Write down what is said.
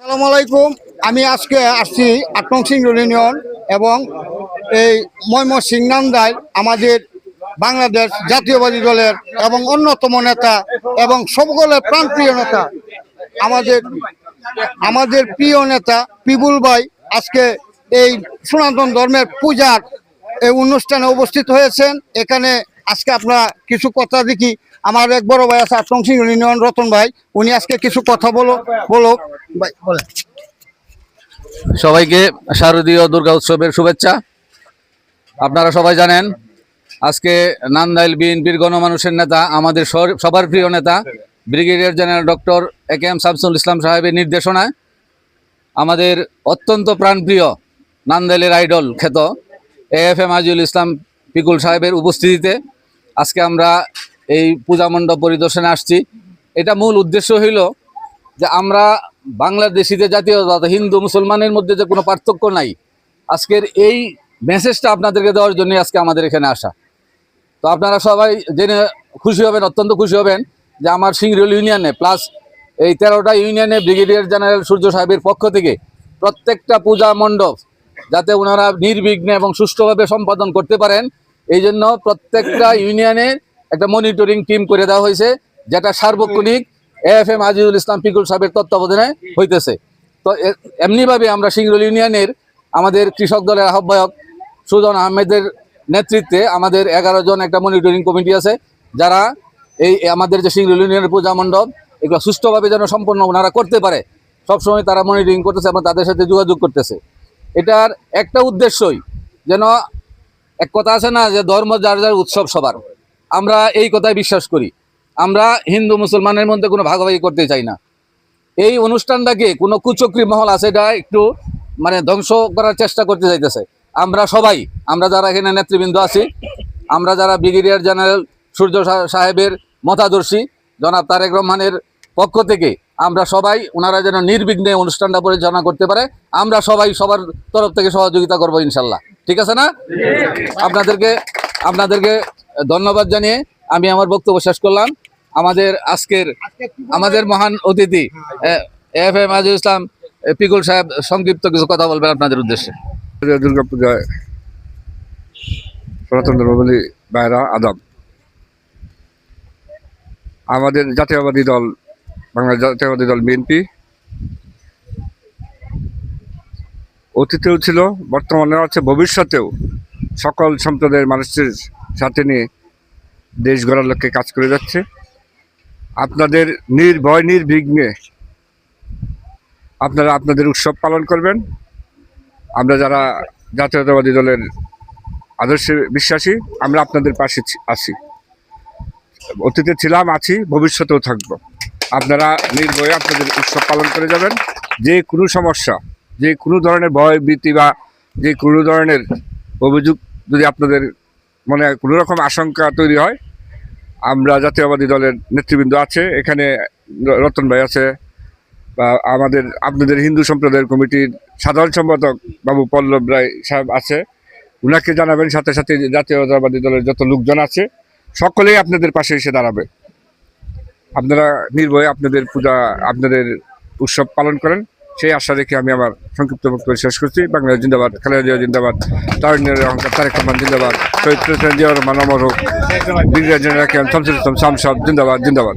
আসসালামু আলাইকুম। আমি আজকে আসছি ৮ নং সিংড়ল ইউনিয়ন এবং এই ময়মনসিংহ নান্দাইল আমাদের বাংলাদেশ জাতীয়বাদী দলের এবং অন্যতম নেতা এবং সকলের প্রাণপ্রিয় নেতা আমাদের প্রিয় নেতা পিবুল ভাই আজকে এই সনাতন ধর্মের পূজার এই অনুষ্ঠানে উপস্থিত হয়েছেন। এখানে আজকে আপনারা কিছু কথা দেখি। আমার এক বড় ভাই আছে ৮ নং সিংড়ল ইউনিয়ন রতন ভাই, উনি আজকে কিছু কথা বলো ভাই বলেন। সবাইকে শারদীয় দুর্গা উৎসবের শুভেচ্ছা। আপনারা সবাই জানেন আজকে নান্দাইল বিএনপির গণমানুষের নেতা, আমাদের সবার প্রিয় নেতা brigadier general doctor A K M. Shamsul Islam সাহেবের নির্দেশনায় আমাদের অত্যন্ত প্রাণপ্রিয় নান্দাইলের আইডল খ্যাত এ.এফ.এম. আজিজুল ইসলাম পিকুল সাহেবের উপস্থিতিতে আজকে আমরা এই পূজা মণ্ডপ পরিদর্শনে আসছি। এটা মূল উদ্দেশ্য হইল যে আমরা বাংলাদেশিতে জাতীয়তা হিন্দু মুসলমানের মধ্যে যে কোনো পার্থক্য নাই, আজকের এই মেসেজটা আপনাদেরকে দেওয়ার জন্য আজকে আমাদের এখানে আসা। তো আপনারা সবাই জেনে খুশি হবেন, অত্যন্ত খুশি হবেন যে আমার সিংড়ল ইউনিয়নে প্লাস এই 13টা ইউনিয়নে ব্রিগেডিয়ার জেনারেল সূর্য সাহেবের পক্ষ থেকে প্রত্যেকটা পূজা মণ্ডপ যাতে ওনারা নির্বিঘ্নে এবং সুষ্ঠুভাবে সম্পাদন করতে পারেন, এই জন্য প্রত্যেকটা ইউনিয়নে একটা মনিটরিং টিম করে দেওয়া হয়েছে, যেটা সার্বক্ষণিক এ.এফ.এম. আজিজুল ইসলাম পিকুল সাহেবের তত্ত্বাবধানে হইতেছে। তো এমনিভাবে আমরা সিংড়ল ইউনিয়নের আমাদের কৃষক দলের আহ্বায়ক সুজন আহমেদের নেতৃত্বে আমাদের 11 জন একটা মনিটরিং কমিটি আছে, যারা এই আমাদের যে সিংড়ল ইউনিয়নের পূজা মণ্ডপ এগুলো সুষ্ঠুভাবে যেন সম্পন্ন ওনারা করতে পারে সবসময় তারা মনিটরিং করতেছে এবং তাদের সাথে যোগাযোগ করতেছে। এটার একটা উদ্দেশ্যই যেন, এক কথা আছে না যে ধর্ম যার যার উৎসব সবার, আমরা এই কথায় বিশ্বাস করি। আমরা হিন্দু মুসলমানের মধ্যে কোনো ভাগাভাগি করতে চাই না। এই অনুষ্ঠানটাকে কোনো কুচক্রী মহল আছে এটা একটু ধ্বংস করার চেষ্টা করতে চাইতেছে। আমরা যারা এখানে নেতৃবৃন্দ আছি, আমরা যারা ব্রিগেডিয়ার জেনারেল সূর্য সাহেবের মতাদর্শী জনাব তারেক রহমানের পক্ষ থেকে আমরা সবাই ওনারা যেন নির্বিঘ্নে অনুষ্ঠানটা পরিচালনা করতে পারে, আমরা সবাই সবার তরফ থেকে সহযোগিতা করবো ইনশাল্লাহ। ঠিক আছে না? আপনাদেরকে ধন্যবাদ জানিয়ে আমি আমার বক্তব্য শেষ করলাম। আমাদের মহান অতিথি এ.এফ.এম. আজিজুল ইসলাম পিকুল সাহেব সংক্ষিপ্ত কিছু কথা বলবেন আপনাদের উদ্দেশ্যে। দুর্গা পূজায় সনাতন ধর্মাবলী ভাইরা আদাব। আমাদের জাতীয়বাদী দল, বাংলাদেশ জাতীয়বাদী দল বিএনপি অতীতেও ছিল, বর্তমানে আছে, ভবিষ্যতেও সকল সম্প্রদায়ের মানুষের সাথে নিয়ে দেশ গড়ার লক্ষ্যে কাজ করে যাচ্ছে। আপনাদের নির্ভয় নির্বিঘ্নে আপনারা আপনাদের উৎসব পালন করবেন। আমরা যারা জাতীয়তাবাদী দলের আদর্শে বিশ্বাসী, আমরা আপনাদের পাশে আছি, অতীতে ছিলাম, আছি, ভবিষ্যতেও থাকবো। আপনারা নির্ভয়ে আপনাদের উৎসব পালন করে যাবেন। যে কোনো সমস্যা, যে কোনো ধরনের ভয় ভীতি বা যে কোনো ধরনের অভিযোগ যদি আপনাদের মনে কোনো রকম আশঙ্কা তৈরি হয়, আমরা জাতীয়বাদী দলের নেতৃবৃন্দ আছে, এখানে রতন ভাই আছে, বা আপনাদের হিন্দু সম্প্রদায়ের কমিটির সাধারণ সম্পাদক বাবু পল্লব রায় সাহেব আছে, উনাকে জানাবেন। সাথে সাথে জাতীয়তাবাদী দলের যত লোকজন আছে সকলেই আপনাদের পাশে এসে দাঁড়াবে। আপনারা নির্ভয়ে আপনাদের উৎসব পালন করেন, সেই আশা রেখে আমি আমার সংক্ষিপ্ত বক্তব্য শেষ করছি। বাংলাদেশ জিন্দাবাদ, খালেদা জিয়া জিন্দাবাদ, তারুণ্যের অহংকার তারেক রহমান জিন্দাবাদ, শহীদ প্রেসিডেন্ট জিয়াউর রহমান অমর হোক, ব্রিগেডিয়ার জেনারেল শামসুল ইসলাম শামসাদ জিন্দাবাদ জিন্দাবাদ।